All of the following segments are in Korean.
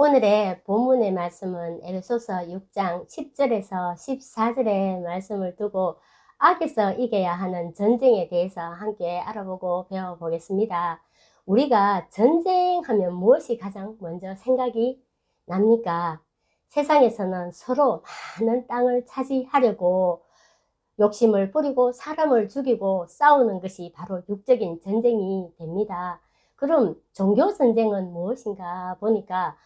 오늘의 본문의 말씀은 에베소서 6장 10절에서 14절의 말씀을 두고 악에서 이겨야 하는 전쟁에 대해서 함께 알아보고 배워보겠습니다. 우리가 전쟁하면 무엇이 가장 먼저 생각이 납니까? 세상에서는 서로 많은 땅을 차지하려고 욕심을 부리고 사람을 죽이고 싸우는 것이 바로 육적인 전쟁이 됩니다. 그럼 종교 전쟁은 무엇인가 보니까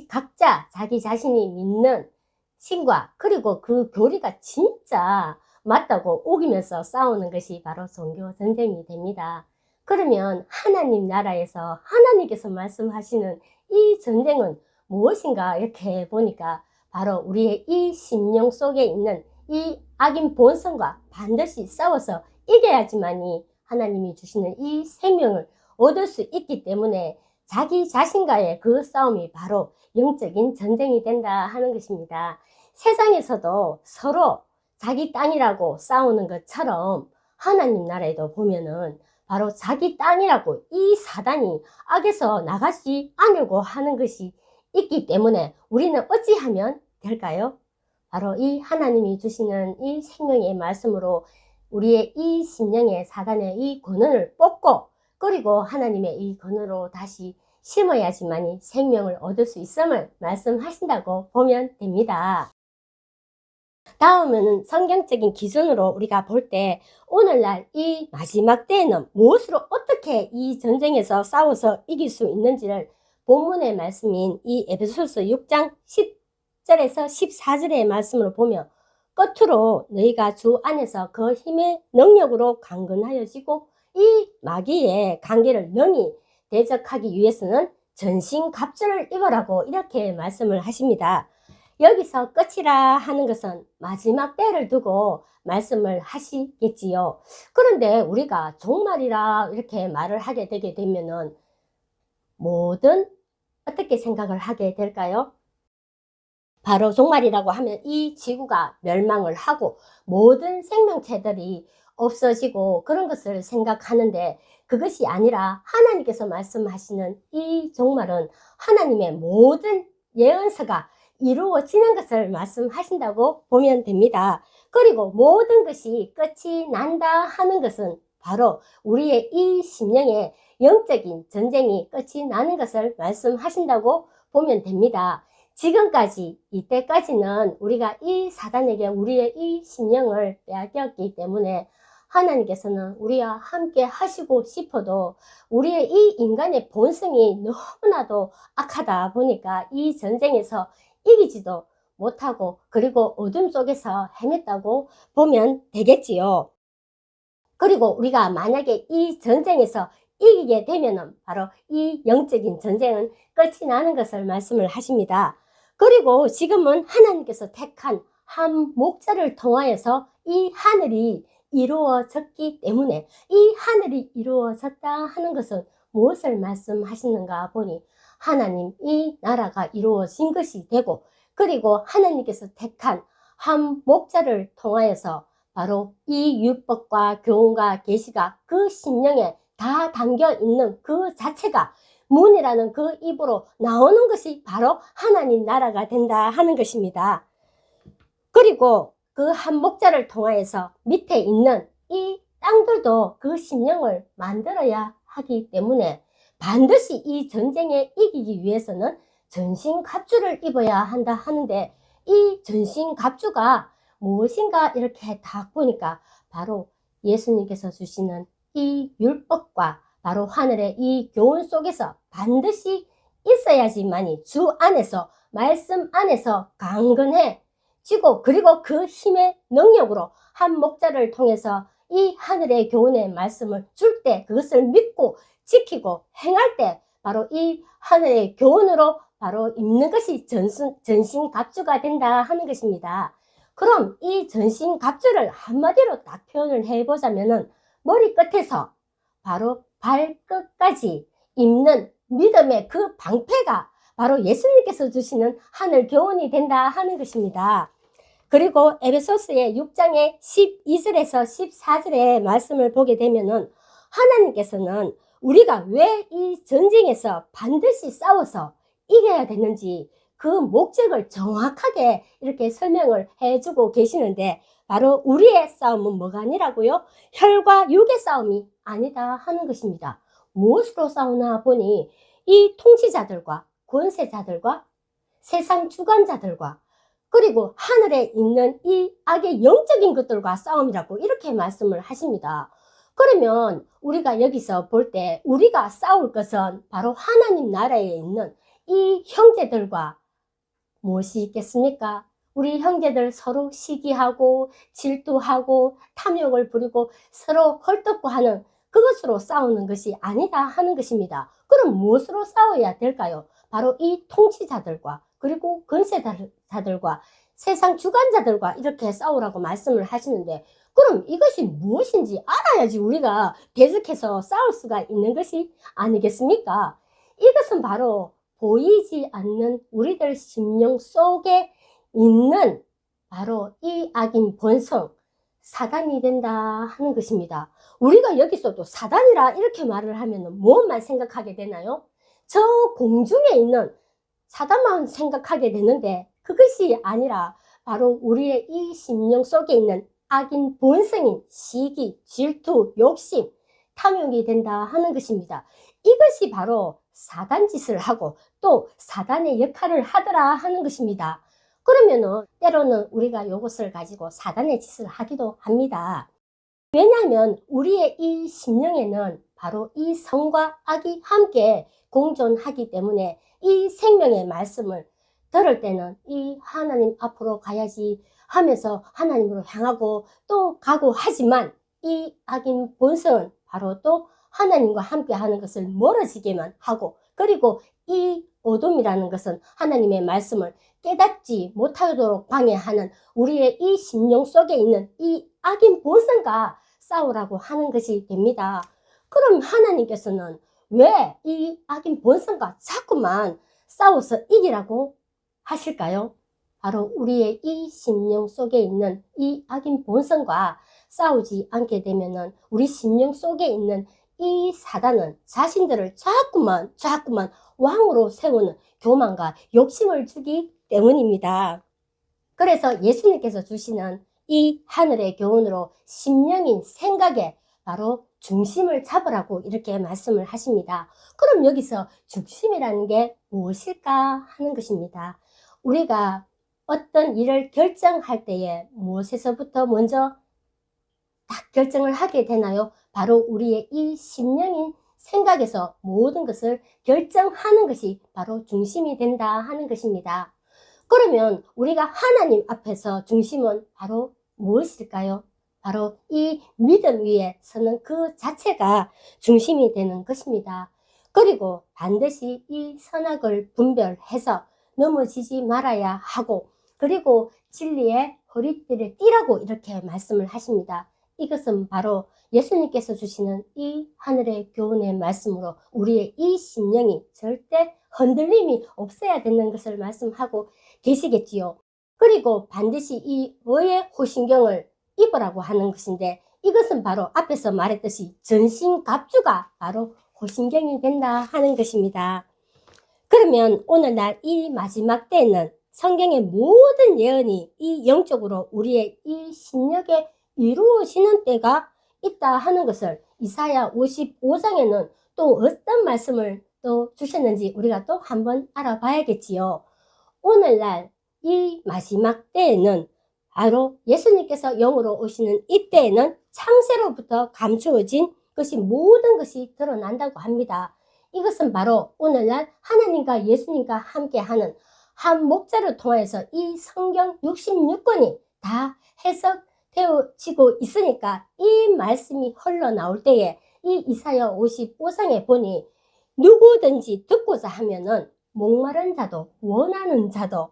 각자 자기 자신이 믿는 신과 그리고 그 교리가 진짜 맞다고 우기면서 싸우는 것이 바로 종교 전쟁이 됩니다. 그러면 하나님 나라에서 하나님께서 말씀하시는 이 전쟁은 무엇인가 이렇게 보니까 바로 우리의 이 심령 속에 있는 이 악인 본성과 반드시 싸워서 이겨야지만이 하나님이 주시는 이 생명을 얻을 수 있기 때문에 자기 자신과의 그 싸움이 바로 영적인 전쟁이 된다 하는 것입니다. 세상에서도 서로 자기 땅이라고 싸우는 것처럼 하나님 나라에도 보면은 바로 자기 땅이라고 이 사단이 악에서 나가지 않으려고 하는 것이 있기 때문에 우리는 어찌하면 될까요? 바로 이 하나님이 주시는 이 생명의 말씀으로 우리의 이 심령에 사단의 이 권한을 뽑고 그리고 하나님의 이 권으로 다시 심어야지만이 생명을 얻을 수 있음을 말씀하신다고 보면 됩니다. 다음은 성경적인 기준으로 우리가 볼 때 오늘날 이 마지막 때에는 무엇으로 어떻게 이 전쟁에서 싸워서 이길 수 있는지를 본문의 말씀인 이 에베소서 6장 10절에서 14절의 말씀으로 보면 끝으로 너희가 주 안에서 그 힘의 능력으로 강건하여지고 이 마귀의 관계를 능히 대적하기 위해서는 전신갑주를 입으라고 이렇게 말씀을 하십니다. 여기서 끝이라 하는 것은 마지막 때를 두고 말씀을 하시겠지요. 그런데 우리가 종말이라 이렇게 말을 하게 되게 되면은 뭐든 어떻게 생각을 하게 될까요? 바로 종말이라고 하면 이 지구가 멸망을 하고 모든 생명체들이 없어지고 그런 것을 생각하는데 그것이 아니라 하나님께서 말씀하시는 이 종말은 하나님의 모든 예언서가 이루어지는 것을 말씀하신다고 보면 됩니다. 그리고 모든 것이 끝이 난다 하는 것은 바로 우리의 이 심령의 영적인 전쟁이 끝이 나는 것을 말씀하신다고 보면 됩니다. 지금까지 이때까지는 우리가 이 사단에게 우리의 이 심령을 빼앗겼기 때문에 하나님께서는 우리와 함께 하시고 싶어도 우리의 이 인간의 본성이 너무나도 악하다 보니까 이 전쟁에서 이기지도 못하고 그리고 어둠 속에서 헤맸다고 보면 되겠지요. 그리고 우리가 만약에 이 전쟁에서 이기게 되면은 바로 이 영적인 전쟁은 끝이 나는 것을 말씀을 하십니다. 그리고 지금은 하나님께서 택한 한 목자를 통하여서 이 하늘이 이루어졌기 때문에 이 하늘이 이루어졌다 하는 것은 무엇을 말씀하시는가 보니 하나님 이 나라가 이루어진 것이 되고 그리고 하나님께서 택한 한 목자를 통하여서 바로 이 율법과 교훈과 계시가 그 심령에 다 담겨 있는 그 자체가 문이라는 그 입으로 나오는 것이 바로 하나님 나라가 된다 하는 것입니다. 그리고 그 한 목자를 통하여서 밑에 있는 이 땅들도 그 심령을 만들어야 하기 때문에 반드시 이 전쟁에 이기기 위해서는 전신갑주를 입어야 한다 하는데 이 전신갑주가 무엇인가 이렇게 딱 보니까 바로 예수님께서 주시는 이 율법과 바로 하늘의 이 교훈 속에서 반드시 있어야지만이 주 안에서 말씀 안에서 강건해지고 그리고 그 힘의 능력으로 한 목자를 통해서 이 하늘의 교훈의 말씀을 줄 때 그것을 믿고 지키고 행할 때 바로 이 하늘의 교훈으로 바로 입는 것이 전신갑주가 된다 하는 것입니다. 그럼 이 전신갑주를 한마디로 딱 표현을 해보자면은 머리끝에서 바로 발끝까지 입는 믿음의 그 방패가 바로 예수님께서 주시는 하늘 교훈이 된다 하는 것입니다. 그리고 에베소서의 6장의 12절에서 14절의 말씀을 보게 되면은 하나님께서는 우리가 왜 이 전쟁에서 반드시 싸워서 이겨야 되는지 그 목적을 정확하게 이렇게 설명을 해주고 계시는데, 바로 우리의 싸움은 뭐가 아니라고요? 혈과 육의 싸움이 아니다 하는 것입니다. 무엇으로 싸우나 보니 이 통치자들과 권세자들과 세상 주관자들과 그리고 하늘에 있는 이 악의 영적인 것들과 싸움이라고 이렇게 말씀을 하십니다. 그러면 우리가 여기서 볼 때 우리가 싸울 것은 바로 하나님 나라에 있는 이 형제들과 무엇이 있겠습니까? 우리 형제들 서로 시기하고 질투하고 탐욕을 부리고 서로 헐떡고하는 그것으로 싸우는 것이 아니다 하는 것입니다. 그럼 무엇으로 싸워야 될까요? 바로 이 통치자들과 그리고 권세자들과 세상 주관자들과 이렇게 싸우라고 말씀을 하시는데, 그럼 이것이 무엇인지 알아야지 우리가 계속해서 싸울 수가 있는 것이 아니겠습니까? 이것은 바로 보이지 않는 우리들 심령 속에 있는 바로 이 악인 본성, 사단이 된다 하는 것입니다. 우리가 여기서도 사단이라 이렇게 말을 하면 무엇만 생각하게 되나요? 저 공중에 있는 사단만 생각하게 되는데, 그것이 아니라 바로 우리의 이 심령 속에 있는 악인 본성인 시기, 질투, 욕심, 탐욕이 된다 하는 것입니다. 이것이 바로 사단 짓을 하고 또 사단의 역할을 하더라 하는 것입니다. 그러면은 때로는 우리가 이것을 가지고 사단의 짓을 하기도 합니다. 왜냐하면 우리의 이 심령에는 바로 이 성과 악이 함께 공존하기 때문에 이 생명의 말씀을 들을 때는 이 하나님 앞으로 가야지 하면서 하나님으로 향하고 또 가고 하지만, 이 악인 본성은 바로 또 하나님과 함께 하는 것을 멀어지게만 하고, 그리고 이 어둠이라는 것은 하나님의 말씀을 깨닫지 못하도록 방해하는 우리의 이 심령 속에 있는 이 악인 본성과 싸우라고 하는 것이 됩니다. 그럼 하나님께서는 왜 이 악인 본성과 자꾸만 싸워서 이기라고 하실까요? 바로 우리의 이 심령 속에 있는 이 악인 본성과 싸우지 않게 되면은 우리 심령 속에 있는 이 사단은 자신들을 자꾸만 왕으로 세우는 교만과 욕심을 주기 때문입니다. 그래서 예수님께서 주시는 이 하늘의 교훈으로 심령인 생각에 바로 중심을 잡으라고 이렇게 말씀을 하십니다. 그럼 여기서 중심이라는 게 무엇일까 하는 것입니다. 우리가 어떤 일을 결정할 때에 무엇에서부터 먼저 딱 결정을 하게 되나요? 바로 우리의 이 심령인 생각에서 모든 것을 결정하는 것이 바로 중심이 된다 하는 것입니다. 그러면 우리가 하나님 앞에서 중심은 바로 무엇일까요? 바로 이 믿음 위에 서는 그 자체가 중심이 되는 것입니다. 그리고 반드시 이 선악을 분별해서 넘어지지 말아야 하고, 그리고 진리의 허리띠를 띠라고 이렇게 말씀을 하십니다. 이것은 바로 예수님께서 주시는 이 하늘의 교훈의 말씀으로 우리의 이 심령이 절대 흔들림이 없어야 되는 것을 말씀하고 계시겠지요. 그리고 반드시 이 의의 호신경을 입으라고 하는 것인데, 이것은 바로 앞에서 말했듯이 전신갑주가 바로 호신경이 된다 하는 것입니다. 그러면 오늘날 이 마지막 때에는 성경의 모든 예언이 이 영적으로 우리의 이 심령에 이루어지는 때가 있다 하는 것을 이사야 55장에는 또 어떤 말씀을 또 주셨는지 우리가 또 한번 알아봐야겠지요. 오늘날 이 마지막 때에는 바로 예수님께서 영으로 오시는 이때에는 창세로부터 감추어진 것이 모든 것이 드러난다고 합니다. 이것은 바로 오늘날 하나님과 예수님과 함께하는 한 목자를 통해서 이 성경 66권이 다 해석되어지고 있으니까 이 말씀이 흘러나올 때에 이 이사야 55장에 보니 누구든지 듣고자 하면은 목마른 자도 원하는 자도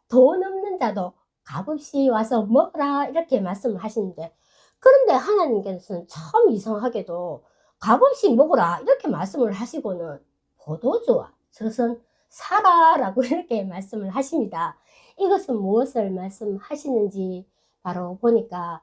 돈 없는 자도 값없이 와서 먹으라 이렇게 말씀을 하시는데, 그런데 하나님께서는 참 이상하게도 값없이 먹으라 이렇게 말씀을 하시고는 포도주와 젖은 사라라고 이렇게 말씀을 하십니다. 이것은 무엇을 말씀하시는지 바로 보니까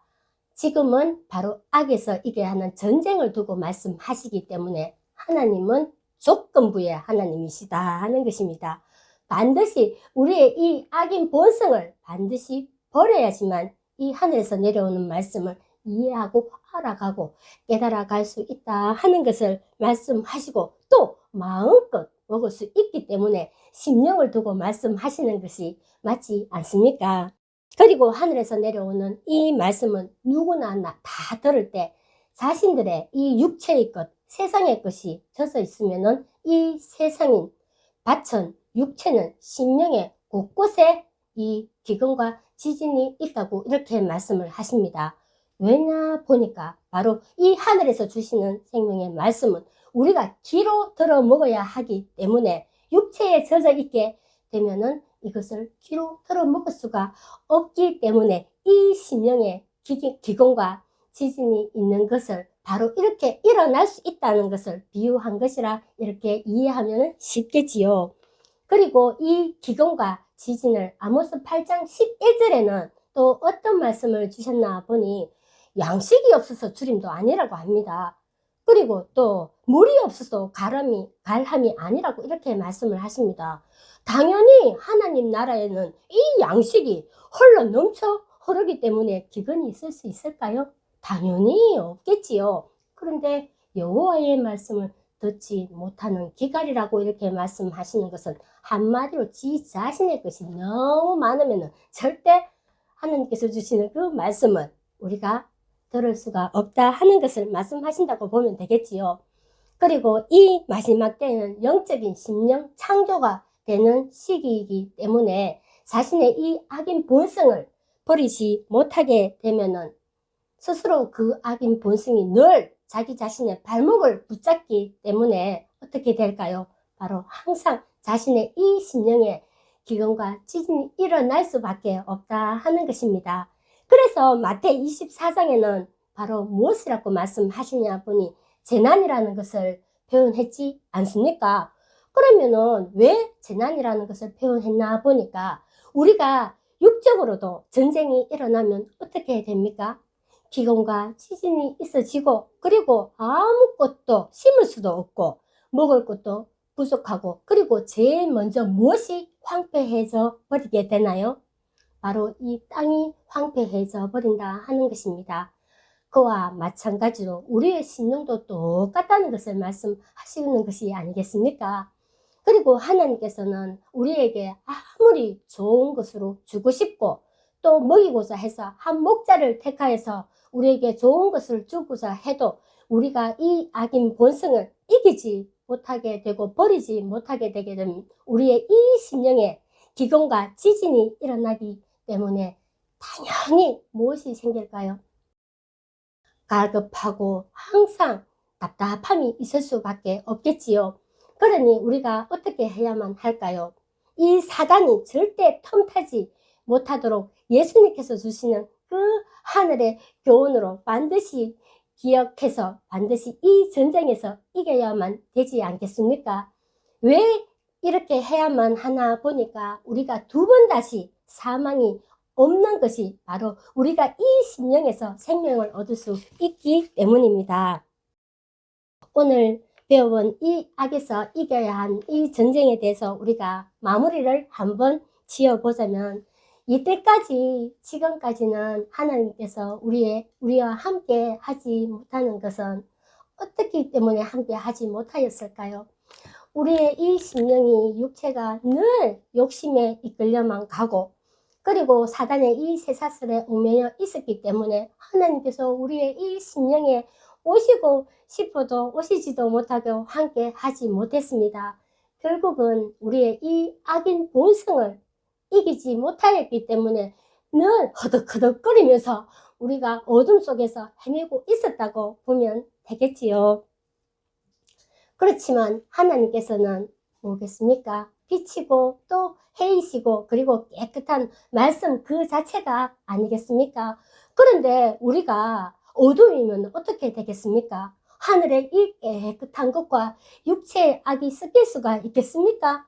지금은 바로 악에서 이게 하는 전쟁을 두고 말씀하시기 때문에 하나님은 조건부의 하나님이시다 하는 것입니다. 반드시 우리의 이 악인 본성을 반드시 버려야지만 이 하늘에서 내려오는 말씀을 이해하고 알아가고 깨달아갈 수 있다 하는 것을 말씀하시고, 또 마음껏 먹을 수 있기 때문에 심령을 두고 말씀하시는 것이 맞지 않습니까? 그리고 하늘에서 내려오는 이 말씀은 누구나 다 들을 때 자신들의 이 육체의 것, 세상의 것이 젖어 있으면은 이 세상인 바천, 육체는 심령의 곳곳에 이 기근과 지진이 있다고 이렇게 말씀을 하십니다. 왜냐 보니까 바로 이 하늘에서 주시는 생명의 말씀은 우리가 귀로 들어 먹어야 하기 때문에, 육체에 젖어 있게 되면은 이것을 귀로 들어 먹을 수가 없기 때문에 이 심령의 기근과 지진이 있는 것을 바로 이렇게 일어날 수 있다는 것을 비유한 것이라 이렇게 이해하면 쉽겠지요. 그리고 이 기근과 지진을 아모스 8장 11절에는 또 어떤 말씀을 주셨나 보니, 양식이 없어서 주림도 아니라고 합니다. 그리고 또 물이 없어서 갈함이 아니라고 이렇게 말씀을 하십니다. 당연히 하나님 나라에는 이 양식이 흘러 넘쳐 흐르기 때문에 기근이 있을 수 있을까요? 당연히 없겠지요. 그런데 여호와의 말씀을 듣지 못하는 기갈이라고 이렇게 말씀하시는 것은 한마디로 지 자신의 것이 너무 많으면 절대 하나님께서 주시는 그 말씀은 우리가 들을 수가 없다 하는 것을 말씀하신다고 보면 되겠지요. 그리고 이 마지막 때는 영적인 심령 창조가 되는 시기이기 때문에 자신의 이 악인 본성을 버리지 못하게 되면은 스스로 그 악인 본성이 늘 자기 자신의 발목을 붙잡기 때문에 어떻게 될까요? 바로 항상 자신의 이 심령에 기근과 지진이 일어날 수밖에 없다 하는 것입니다. 그래서 마태복음 24장에는 바로 무엇이라고 말씀하시냐 보니 재난이라는 것을 표현했지 않습니까? 그러면은 왜 재난이라는 것을 표현했나 보니까, 우리가 육적으로도 전쟁이 일어나면 어떻게 됩니까? 기근과 지진이 있어지고, 그리고 아무것도 심을 수도 없고 먹을 것도 부족하고, 그리고 제일 먼저 무엇이 황폐해져 버리게 되나요? 바로 이 땅이 황폐해져 버린다 하는 것입니다. 그와 마찬가지로 우리의 심령도 똑같다는 것을 말씀하시는 것이 아니겠습니까? 그리고 하나님께서는 우리에게 아무리 좋은 것으로 주고 싶고 또 먹이고자 해서 한 목자를 택하여서 우리에게 좋은 것을 주고자 해도 우리가 이 악인 본성을 이기지 못하게 되고 버리지 못하게 되게 되면 우리의 이 심령에 기근과 지진이 일어나기 때문에 당연히 무엇이 생길까요? 갈급하고 항상 답답함이 있을 수밖에 없겠지요. 그러니 우리가 어떻게 해야만 할까요? 이 사단이 절대 틈타지 못하도록 예수님께서 주시는 그 하늘의 교훈으로 반드시 기억해서 반드시 이 전쟁에서 이겨야만 되지 않겠습니까? 왜 이렇게 해야만 하나 보니까, 우리가 두 번 다시 사망이 없는 것이 바로 우리가 이 심령에서 생명을 얻을 수 있기 때문입니다. 오늘 배워본 이 악에서 이겨야 한 이 전쟁에 대해서 우리가 마무리를 한번 지어보자면, 이때까지 지금까지는 하나님께서 우리와 함께 하지 못하는 것은 어떻기 때문에 함께 하지 못하였을까요? 우리의 이 심령이, 육체가 늘 욕심에 이끌려만 가고, 그리고 사단의 이 쇠사슬에 얽매여 있었기 때문에 하나님께서 우리의 이 심령에 오시고 싶어도 오시지도 못하고 함께 하지 못했습니다. 결국은 우리의 이 악인 본성을 이기지 못하였기 때문에 늘 허덕허덕거리면서 우리가 어둠 속에서 헤매고 있었다고 보면 되겠지요. 그렇지만 하나님께서는 뭐겠습니까? 빛이고 또 해이시고 그리고 깨끗한 말씀 그 자체가 아니겠습니까? 그런데 우리가 어둠이면 어떻게 되겠습니까? 하늘의 이 깨끗한 것과 육체의 악이 섞일 수가 있겠습니까?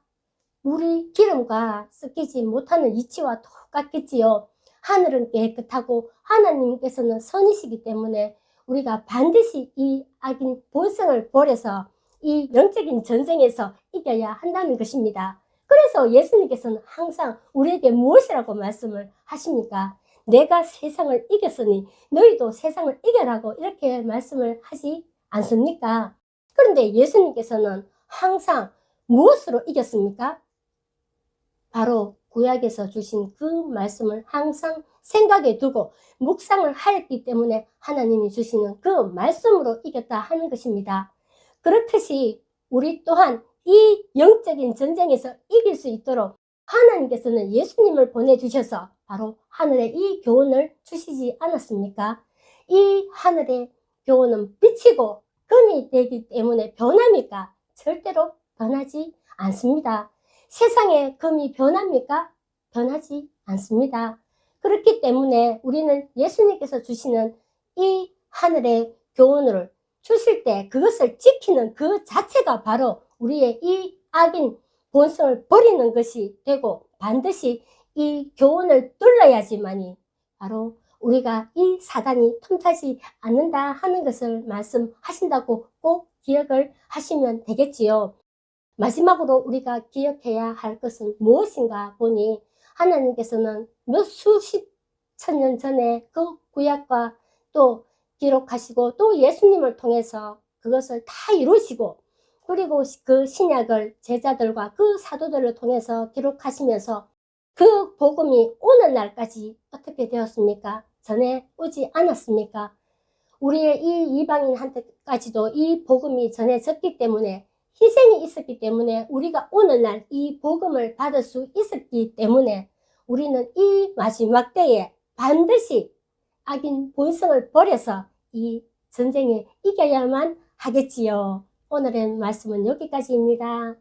물이 기름과 섞이지 못하는 이치와 똑같겠지요. 하늘은 깨끗하고 하나님께서는 선이시기 때문에 우리가 반드시 이 악인 본성을 버려서 이 영적인 전쟁에서 이겨야 한다는 것입니다. 그래서 예수님께서는 항상 우리에게 무엇이라고 말씀을 하십니까? 내가 세상을 이겼으니 너희도 세상을 이겨라고 이렇게 말씀을 하지 않습니까? 그런데 예수님께서는 항상 무엇으로 이겼습니까? 바로 구약에서 주신 그 말씀을 항상 생각에 두고 묵상을 하였기 때문에 하나님이 주시는 그 말씀으로 이겼다 하는 것입니다. 그렇듯이 우리 또한 이 영적인 전쟁에서 이길 수 있도록 하나님께서는 예수님을 보내주셔서 바로 하늘에 이 교훈을 주시지 않았습니까? 이 하늘의 교훈은 빛이고 금이 되기 때문에 변합니까? 절대로 변하지 않습니다. 세상에 금이 변합니까? 변하지 않습니다. 그렇기 때문에 우리는 예수님께서 주시는 이 하늘의 교훈을 주실 때 그것을 지키는 그 자체가 바로 우리의 이 악인 본성을 버리는 것이 되고 반드시 이 교훈을 뚫어야지만이 바로 우리가 이 사단이 틈타지 않는다 하는 것을 말씀하신다고 꼭 기억을 하시면 되겠지요. 마지막으로 우리가 기억해야 할 것은 무엇인가 보니 하나님께서는 몇 수십 천년 전에 그 구약과 또 기록하시고 또 예수님을 통해서 그것을 다 이루시고 그리고 그 신약을 제자들과 그 사도들을 통해서 기록하시면서 그 복음이 오늘날까지 어떻게 되었습니까? 전해 오지 않았습니까? 우리의 이 이방인한테까지도 이 복음이 전해졌기 때문에 희생이 있었기 때문에 우리가 오늘날 이 복음을 받을 수 있었기 때문에 우리는 이 마지막 때에 반드시 악인 본성을 버려서 이 전쟁에 이겨야만 하겠지요. 오늘의 말씀은 여기까지입니다.